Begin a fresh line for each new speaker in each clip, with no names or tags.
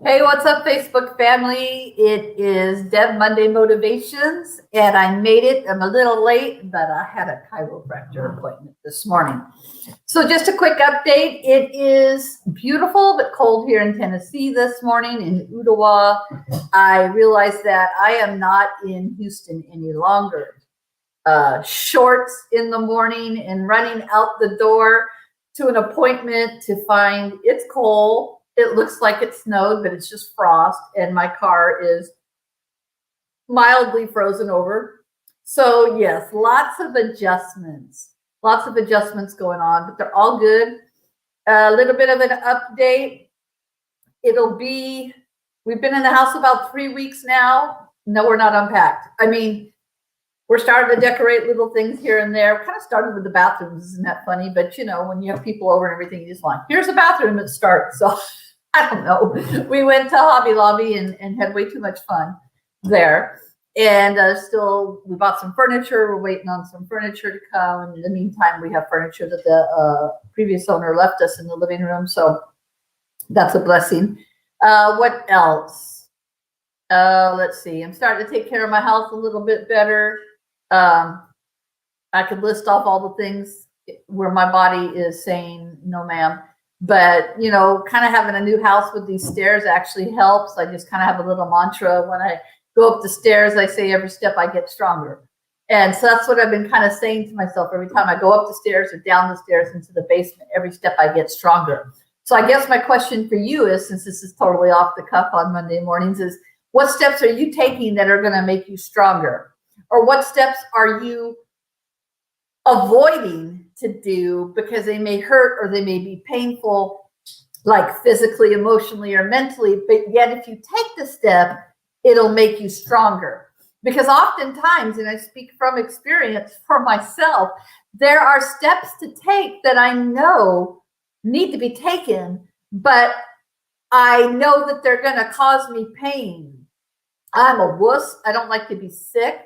Hey, what's up, Facebook family? It is Deb Monday Motivations, and I made it. I'm a little late, but I had a chiropractor appointment this morning. So just a quick update. It is beautiful but cold here in Tennessee this morning in Ottawa. I realized that I am not in Houston any longer. Shorts in the morning and running out the door to an appointment to find it's cold. It looks like it snowed, but it's just frost, and my car is mildly frozen over. So yes, lots of adjustments going on, but they're all good. A little bit of an update. We've been in the house about 3 weeks now. No, we're not unpacked. I mean, we're starting to decorate little things here and there. We kind of started with the bathrooms. Isn't that funny? But you know, when you have people over and everything, you just want, here's a bathroom, let's start. So I don't know. We went to Hobby Lobby and had way too much fun there. And we bought some furniture. We're waiting on some furniture to come. And in the meantime, we have furniture that the previous owner left us in the living room. So that's a blessing. What else? Let's see. I'm starting to take care of my health a little bit better. I could list off all the things where my body is saying, no, ma'am. But, you know, kind of having a new house with these stairs actually helps. I just kind of have a little mantra. When I go up the stairs, I say every step I get stronger. And so that's what I've been kind of saying to myself every time I go up the stairs or down the stairs into the basement, every step I get stronger. So I guess my question for you is, since this is totally off the cuff on Monday mornings, is what steps are you taking that are going to make you stronger? Or what steps are you avoiding to do because they may hurt or they may be painful, like physically, emotionally, or mentally, but yet if you take the step, it'll make you stronger. Because oftentimes, and I speak from experience for myself, there are steps to take that I know need to be taken, but I know that they're going to cause me pain. I'm a wuss. I don't like to be sick.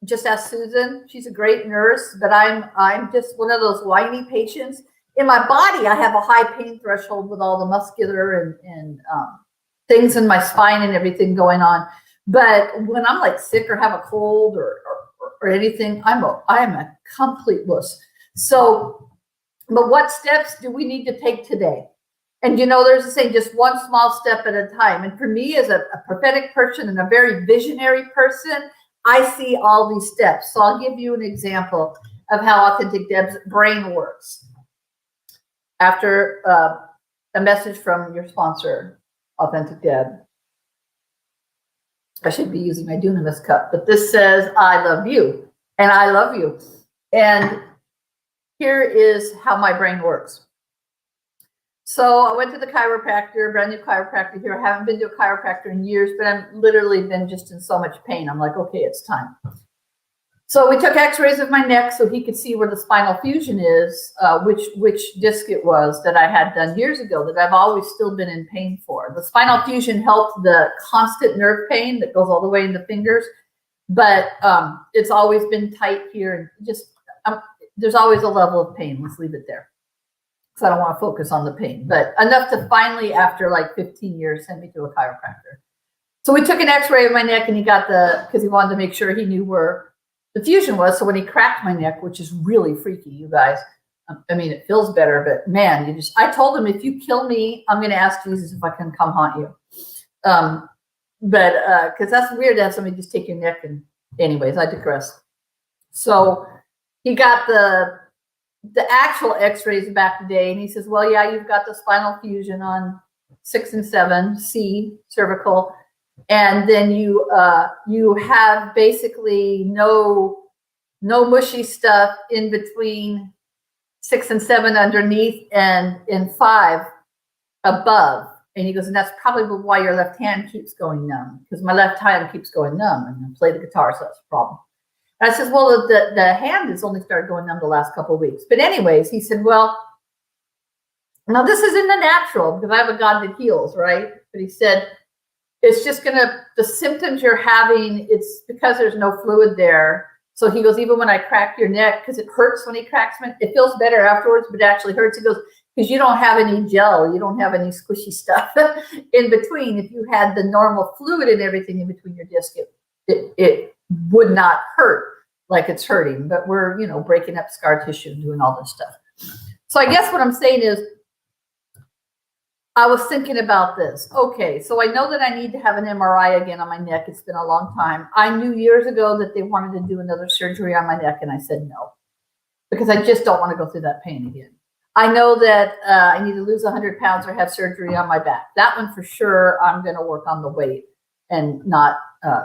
Just ask Susan. She's a great nurse, but I'm just one of those whiny patients. In my body, I have a high pain threshold with all the muscular and things in my spine and everything going on. But when I'm like sick or have a cold or anything, I am a complete wuss. So, but what steps do we need to take today? And you know, there's a saying, just one small step at a time. And for me, as a prophetic person and a very visionary person, I see all these steps. So I'll give you an example of how Authentic Deb's brain works. After a message from your sponsor, Authentic Deb. I should be using my Dunamis cup, but this says, I love you, and I love you. And here is how my brain works. So I went to the chiropractor, brand new chiropractor here. I haven't been to a chiropractor in years, but I've literally been just in so much pain. I'm like, okay, it's time. So we took x-rays of my neck so he could see where the spinal fusion is, which disc it was that I had done years ago that I've always still been in pain for. The spinal fusion helped the constant nerve pain that goes all the way in the fingers, but it's always been tight here. And just there's always a level of pain. Let's leave it there. So I don't want to focus on the pain, but enough to finally, after like 15 years, send me to a chiropractor. So we took an x-ray of my neck and he got because he wanted to make sure he knew where the fusion was. So when he cracked my neck, which is really freaky, you guys, I mean, it feels better, but man, I told him, if you kill me, I'm going to ask Jesus if I can come haunt you. Because that's weird to have somebody just take your neck. And anyways, I digress. So he got the actual x-rays back today, and he says, well, yeah, you've got the spinal fusion on 6 and 7, C, cervical, and then you have basically no mushy stuff in between 6 and 7 underneath and in 5 above. And he goes, and that's probably why your left hand keeps going numb, because my left hand keeps going numb, and I play the guitar, so that's a problem. I says, well, the hand has only started going numb the last couple of weeks. But anyways, he said, well, now this is in the natural because I have a God that heals, right? But he said, it's just the symptoms you're having, it's because there's no fluid there. So he goes, even when I crack your neck, because it hurts when he cracks me, it feels better afterwards, but it actually hurts. He goes, because you don't have any gel, you don't have any squishy stuff in between. If you had the normal fluid and everything in between your disc, it would not hurt like it's hurting. But we're, you know, breaking up scar tissue and doing all this stuff. So I guess what I'm saying is, I was thinking about this. Okay, so I know that I need to have an MRI again on my neck. It's been a long time. I knew years ago that they wanted to do another surgery on my neck, and I said no, because I just don't want to go through that pain again. I know that I need to lose 100 pounds or have surgery on my back. That one for sure, I'm going to work on the weight and not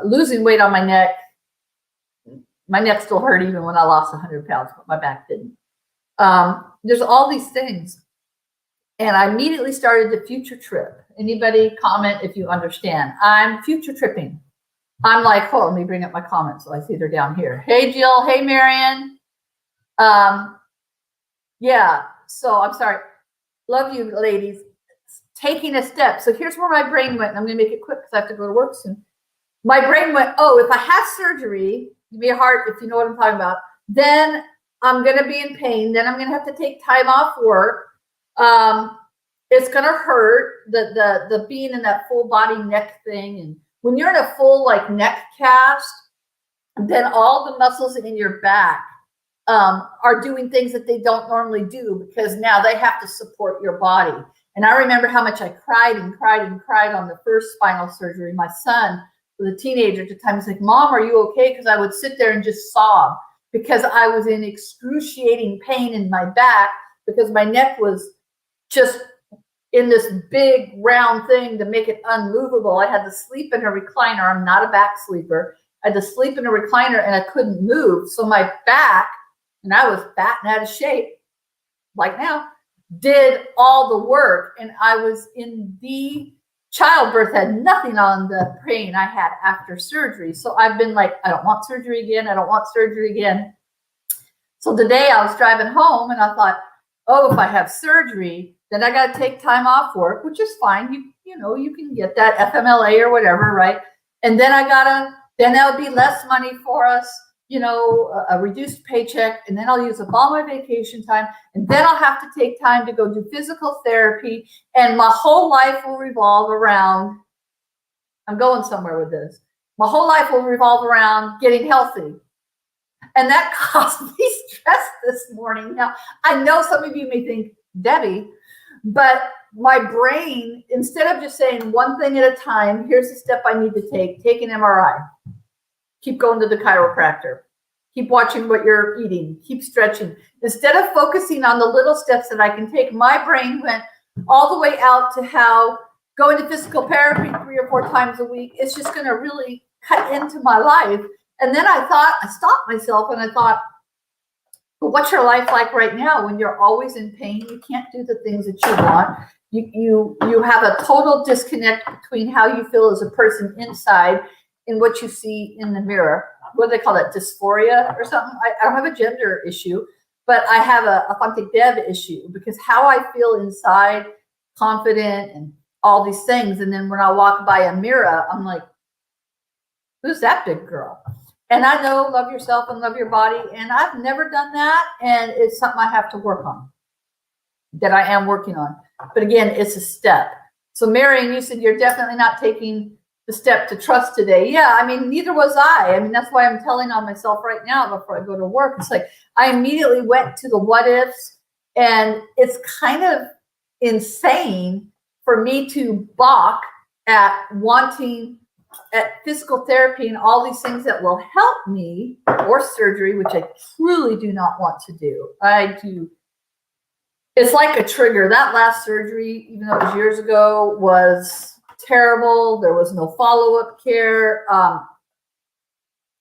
losing weight on my neck. My neck still hurt even when I lost 100 pounds, but my back didn't. There's all these things. And I immediately started the future trip. Anybody comment if you understand? I'm future tripping. I'm like, hold on, let me bring up my comments. So I see they're down here. Hey, Jill. Hey, Marion. Yeah, so I'm sorry. Love you, ladies. Taking a step. So here's where my brain went. And I'm going to make it quick because I have to go to work soon. My brain went, oh, if I have surgery, give me a heart if you know what I'm talking about, then I'm going to be in pain. Then I'm going to have to take time off work. It's going to hurt, the being in that full body neck thing. And when you're in a full like neck cast, then all the muscles in your back are doing things that they don't normally do, because now they have to support your body. And I remember how much I cried and cried and cried on the first spinal surgery. My son was a teenager at the time. He's like, Mom, are you okay? Because I would sit there and just sob because I was in excruciating pain in my back, because my neck was just in this big round thing to make it unmovable. I had to sleep in a recliner. I'm not a back sleeper. I had to sleep in a recliner and I couldn't move. So my back, and I was fat and out of shape, like now, did all the work. And I was in the childbirth, had nothing on the pain I had after surgery. So I've been like, I don't want surgery again. I don't want surgery again. So today I was driving home and I thought, oh, if I have surgery, then I got to take time off work, which is fine. You know, you can get that FMLA or whatever, right? And then then that would be less money for us, you know, a reduced paycheck. And then I'll use up all my vacation time. And then I'll have to take time to go do physical therapy. And my whole life will revolve around, I'm going somewhere with this. My whole life will revolve around getting healthy. And that caused me stress this morning. Now, I know some of you may think, Debbie, but my brain, instead of just saying one thing at a time, here's the step I need to take an MRI, keep going to the chiropractor, keep watching what you're eating, keep stretching. Instead of focusing on the little steps that I can take, my brain went all the way out to how going to physical therapy 3 or 4 times a week is just going to really cut into my life. And then I stopped myself and I thought, but what's your life like right now when you're always in pain? You can't do the things that you want. You have a total disconnect between how you feel as a person inside and what you see in the mirror. What do they call that? Dysphoria or something? I don't have a gender issue, but I have a authentic Deb issue, because how I feel inside, confident and all these things. And then when I walk by a mirror, I'm like, who's that big girl? And I know love yourself and love your body. And I've never done that. And it's something I have to work on, that I am working on. But again, it's a step. So Marion, you said you're definitely not taking the step to trust today. Yeah, I mean, neither was I. I mean, that's why I'm telling on myself right now before I go to work. It's like I immediately went to the what ifs. And it's kind of insane for me to balk at wanting at physical therapy and all these things that will help me, or surgery, which I truly do not want to do. I do. It's like a trigger. That last surgery, even though it was years ago, was terrible. There was no follow-up care.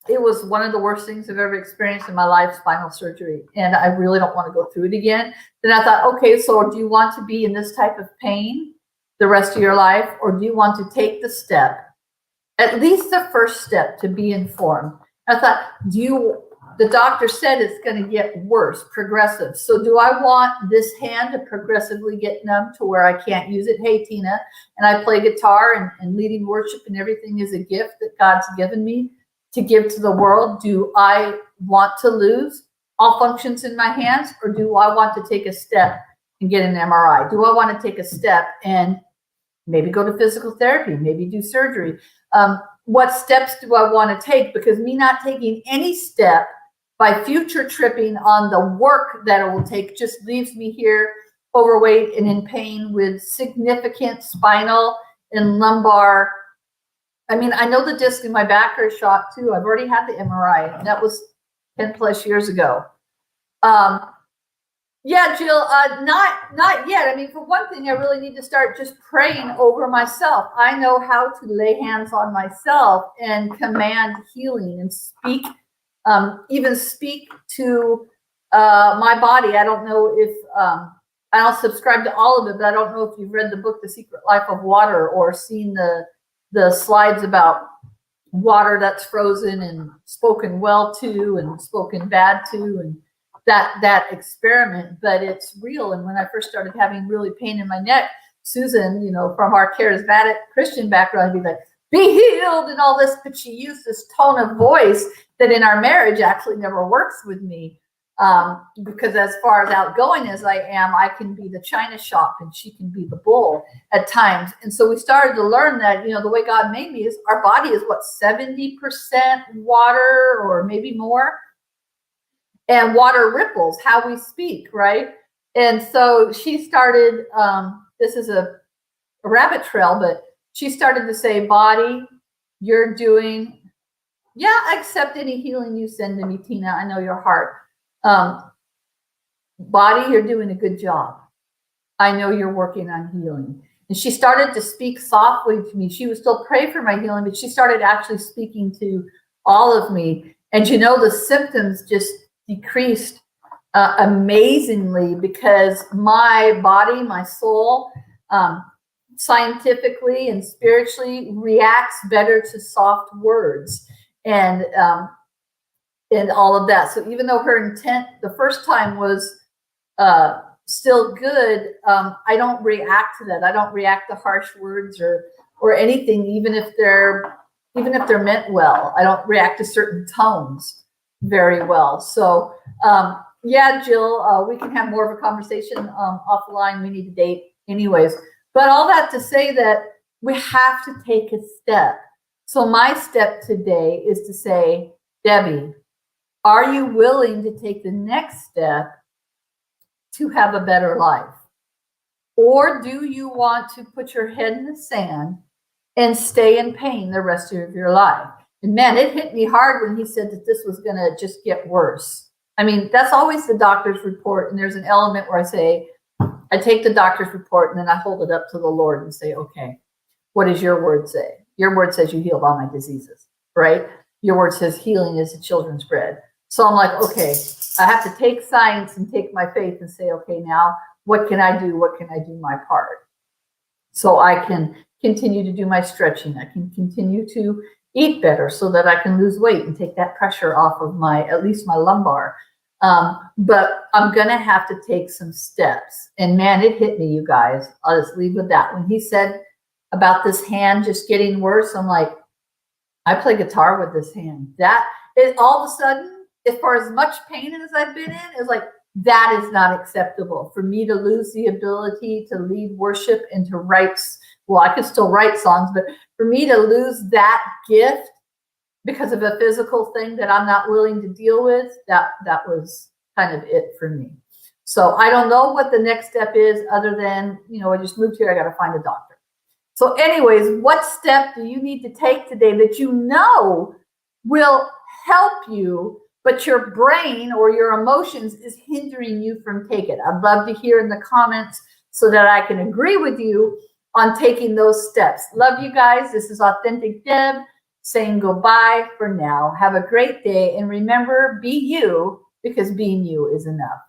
It was one of the worst things I've ever experienced in my life, spinal surgery. And I really don't want to go through it again. Then I thought, okay, so do you want to be in this type of pain the rest of your life? Or do you want to take the step, at least the first step, to be informed? I thought, the doctor said it's going to get worse, progressive. So do I want this hand to progressively get numb to where I can't use it? Hey, Tina, and I play guitar and leading worship, and everything is a gift that God's given me to give to the world. Do I want to lose all functions in my hands, or do I want to take a step and get an MRI? Do I want to take a step and maybe go to physical therapy, maybe do surgery? What steps do I want to take? Because me not taking any step by future tripping on the work that it will take just leaves me here overweight and in pain with significant spinal and lumbar. I mean, I know the disc in my back are shot too. I've already had the MRI, and that was 10 plus years ago. Yeah, Jill, not yet. I mean, for one thing, I really need to start just praying over myself. I know how to lay hands on myself and command healing and speak, even speak to my body. I don't know if, I don't subscribe to all of it, but I don't know if you've read the book, The Secret Life of Water, or seen the slides about water that's frozen and spoken well to and spoken bad to, and that experiment, but it's real. And when I first started having really pain in my neck, Susan, you know, from our charismatic Christian background, would be like, be healed and all this, but she used this tone of voice that in our marriage actually never works with me. Because as far as outgoing as I am, I can be the china shop and she can be the bull at times. And so we started to learn that, you know, the way God made me is our body is what, 70% water or maybe more. And water ripples how we speak, right? And so she started, this is a rabbit trail, but she started to say, body, you're doing, yeah, I accept any healing you send to me, Tina. I know your heart. Body, you're doing a good job. I know you're working on healing. And she started to speak softly to me. She would still pray for my healing, but she started actually speaking to all of me. And you know, the symptoms just decreased amazingly, because my body, my soul, scientifically and spiritually reacts better to soft words and all of that. So even though her intent the first time was still good, I don't react to that. I don't react to harsh words or anything, even if they're meant well. I don't react to certain tones very well. So yeah, Jill, we can have more of a conversation off the line. We need to date anyways. But all that to say that we have to take a step. So my step today is to say, Debbie, are you willing to take the next step to have a better life? Or do you want to put your head in the sand and stay in pain the rest of your life? And man, it hit me hard when he said that this was going to just get worse. I mean, that's always the doctor's report. And there's an element where I say, I take the doctor's report and then I hold it up to the Lord and say, okay, what does your word say? Your word says you healed all my diseases, right? Your word says healing is the children's bread. So I'm like, okay, I have to take science and take my faith and say, okay, now what can I do? What can I do my part? So I can continue to do my stretching. I can continue to eat better so that I can lose weight and take that pressure off of at least my lumbar. But I'm going to have to take some steps. And man, it hit me, you guys. I'll just leave with that. When he said about this hand just getting worse, I'm like, I play guitar with this hand. That is all of a sudden, as far as much pain as I've been in, it's like, that is not acceptable for me to lose the ability to lead worship and to write. Well, I can still write songs, but for me to lose that gift because of a physical thing that I'm not willing to deal with, that was kind of it for me. So I don't know what the next step is other than, you know, I just moved here. I got to find a doctor. So anyways, what step do you need to take today that you know will help you, but your brain or your emotions is hindering you from taking it? I'd love to hear in the comments so that I can agree with you on taking those steps. Love you guys. This is Authentic Deb saying goodbye for now. Have a great day. And remember, be you, because being you is enough.